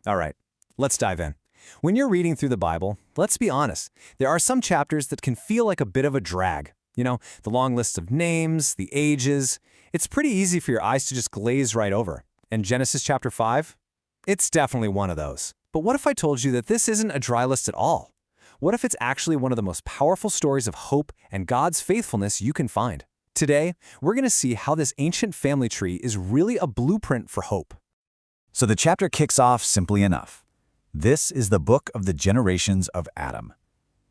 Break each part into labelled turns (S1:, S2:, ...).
S1: All right, let's dive in. When you're reading through the Bible, let's be honest, there are some chapters that can feel like a bit of a drag. The long list of names, the ages. It's pretty easy for your eyes to just glaze right over. And Genesis chapter 5? It's definitely one of those. But what if I told you that this isn't a dry list at all? What if it's actually one of the most powerful stories of hope and God's faithfulness you can find? Today, we're going to see how this ancient family tree is really a blueprint for hope.
S2: So the chapter kicks off simply enough. This is the book of the generations of Adam.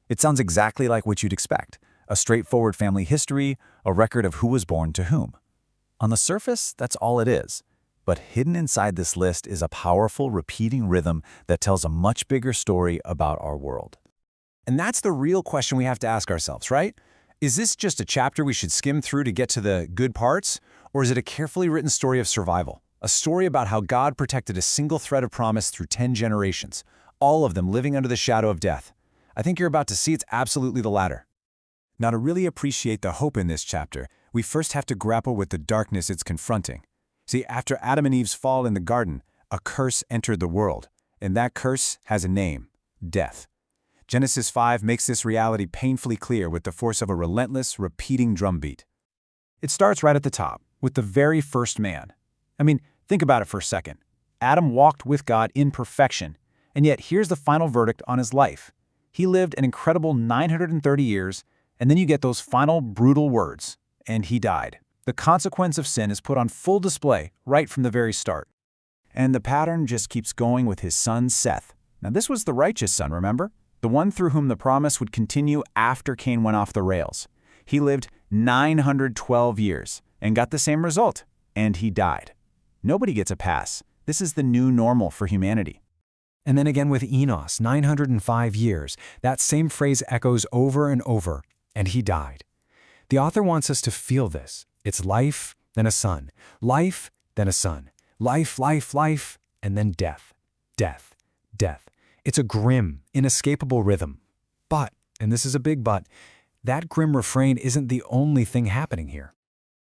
S2: It sounds exactly like what you'd expect, a straightforward family history, a record of who was born to whom. On the surface, that's all it is. But hidden inside this list is a powerful, repeating rhythm that tells a much bigger story about our world.
S1: And that's the real question we have to ask ourselves, right? Is this just a chapter we should skim through to get to the good parts? Or is it a carefully written story of survival? A story about how God protected a single thread of promise through 10 generations, all of them living under the shadow of death. I think you're about to see it's absolutely the latter. Now, to really appreciate the hope in this chapter, we first have to grapple with the darkness it's confronting. See, after Adam and Eve's fall in the garden, a curse entered the world, and that curse has a name: death. Genesis 5 makes this reality painfully clear with the force of a relentless, repeating drumbeat. It starts right at the top, with the very first man. Think about it for a second. Adam walked with God in perfection, and yet here's the final verdict on his life. He lived an incredible 930 years, and then you get those final brutal words, and he died. The consequence of sin is put on full display right from the very start. And the pattern just keeps going with his son Seth. Now, this was the righteous son, remember? The one through whom the promise would continue after Cain went off the rails. He lived 912 years and got the same result, and he died. Nobody gets a pass. This is the new normal for humanity.
S3: And then again with Enoch, 905 years, that same phrase echoes over and over, and he died. The author wants us to feel this. It's life, then a son. Life, then a son. Life, life, life, and then death. Death, death. It's a grim, inescapable rhythm. But, and this is a big but, that grim refrain isn't the only thing happening here.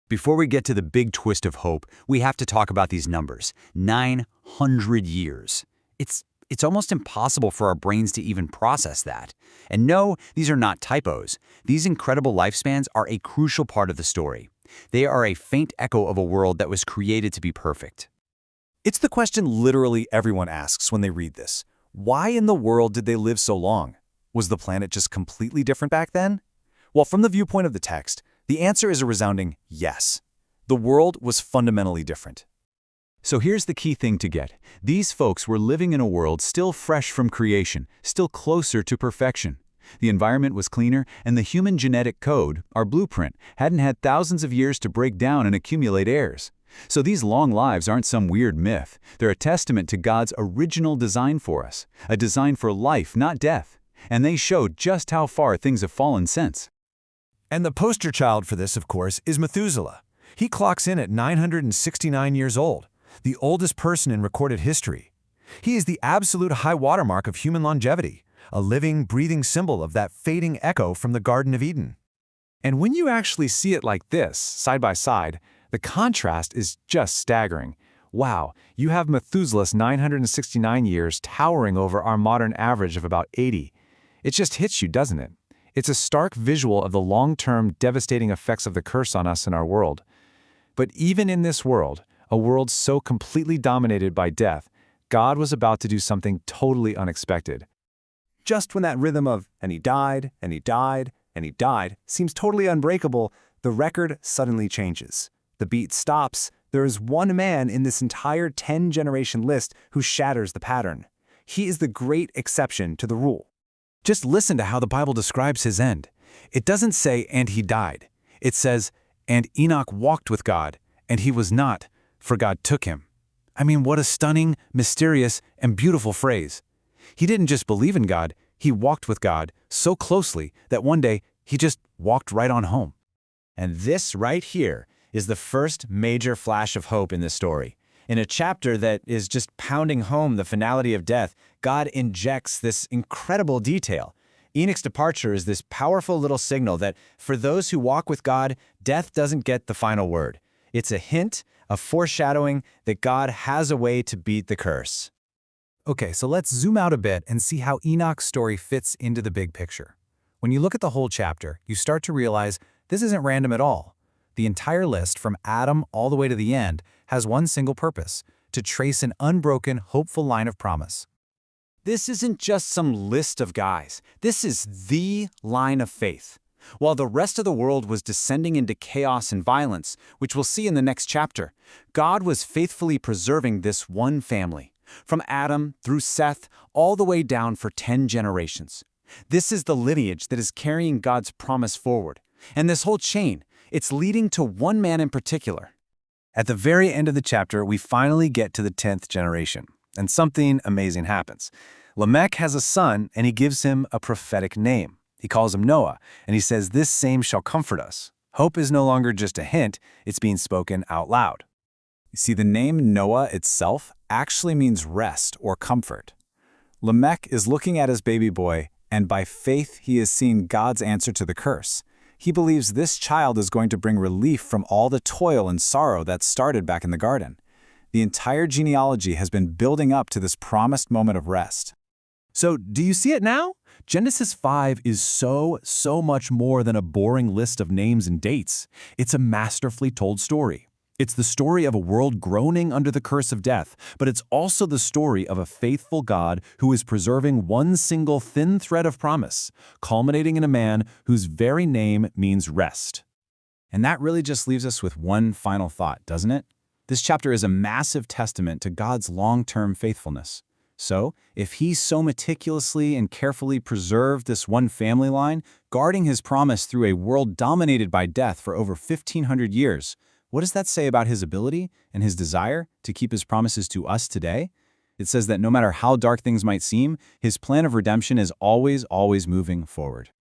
S4: Before we get to the big twist of hope, we have to talk about these numbers. 900 years. It's almost impossible for our brains to even process that. And no, these are not typos. These incredible lifespans are a crucial part of the story. They are a faint echo of a world that was created to be perfect.
S1: It's the question literally everyone asks when they read this. Why in the world did they live so long? Was the planet just completely different back then? Well, from the viewpoint of the text, the answer is a resounding yes. The world was fundamentally different.
S4: So here's the key thing to get. These folks were living in a world still fresh from creation, still closer to perfection. The environment was cleaner, and the human genetic code, our blueprint, hadn't had thousands of years to break down and accumulate heirs. So these long lives aren't some weird myth. They're a testament to God's original design for us, a design for life, not death. And they show just how far things have fallen since.
S1: And the poster child for this, of course, is Methuselah. He clocks in at 969 years old, the oldest person in recorded history. He is the absolute high watermark of human longevity, a living, breathing symbol of that fading echo from the Garden of Eden. And when you actually see it like this, side by side, the contrast is just staggering. Wow, you have Methuselah's 969 years towering over our modern average of about 80. It just hits you, doesn't it? It's a stark visual of the long-term, devastating effects of the curse on us and our world. But even in this world, a world so completely dominated by death, God was about to do something totally unexpected. Just when that rhythm of, and he died, and he died, and he died, seems totally unbreakable, the record suddenly changes. The beat stops. There is one man in this entire 10-generation list who shatters the pattern. He is the great exception to the rule. Just listen to how the Bible describes his end. It doesn't say, and he died. It says, and Enoch walked with God, and he was not, for God took him. What a stunning, mysterious, and beautiful phrase. He didn't just believe in God, he walked with God so closely that one day he just walked right on home. And this right here is the first major flash of hope in this story. In a chapter that is just pounding home the finality of death, God injects this incredible detail. Enoch's departure is this powerful little signal that for those who walk with God, death doesn't get the final word. It's a hint, a foreshadowing that God has a way to beat the curse.
S3: Okay, so let's zoom out a bit and see how Enoch's story fits into the big picture. When you look at the whole chapter, you start to realize this isn't random at all. The entire list, from Adam all the way to the end, has one single purpose: to trace an unbroken, hopeful line of promise.
S2: This isn't just some list of guys. This is the line of faith. While the rest of the world was descending into chaos and violence, which we'll see in the next chapter, God was faithfully preserving this one family, from Adam through Seth, all the way down for 10 generations. This is the lineage that is carrying God's promise forward. And this whole chain, it's leading to one man in particular.
S5: At the very end of the chapter, we finally get to the 10th generation, and something amazing happens. Lamech has a son, and he gives him a prophetic name. He calls him Noah, and he says, "This same shall comfort us." Hope is no longer just a hint, it's being spoken out loud.
S2: See, the name Noah itself actually means rest or comfort. Lamech is looking at his baby boy, and by faith he is seeing God's answer to the curse. He believes this child is going to bring relief from all the toil and sorrow that started back in the garden. The entire genealogy has been building up to this promised moment of rest.
S1: So, do you see it now? Genesis 5 is so much more than a boring list of names and dates. It's a masterfully told story. It's the story of a world groaning under the curse of death, but it's also the story of a faithful God who is preserving one single thin thread of promise, culminating in a man whose very name means rest.
S2: And that really just leaves us with one final thought, doesn't it? This chapter is a massive testament to God's long-term faithfulness. So, if He so meticulously and carefully preserved this one family line, guarding His promise through a world dominated by death for over 1,500 years, what does that say about His ability and His desire to keep His promises to us today? It says that no matter how dark things might seem, His plan of redemption is always moving forward.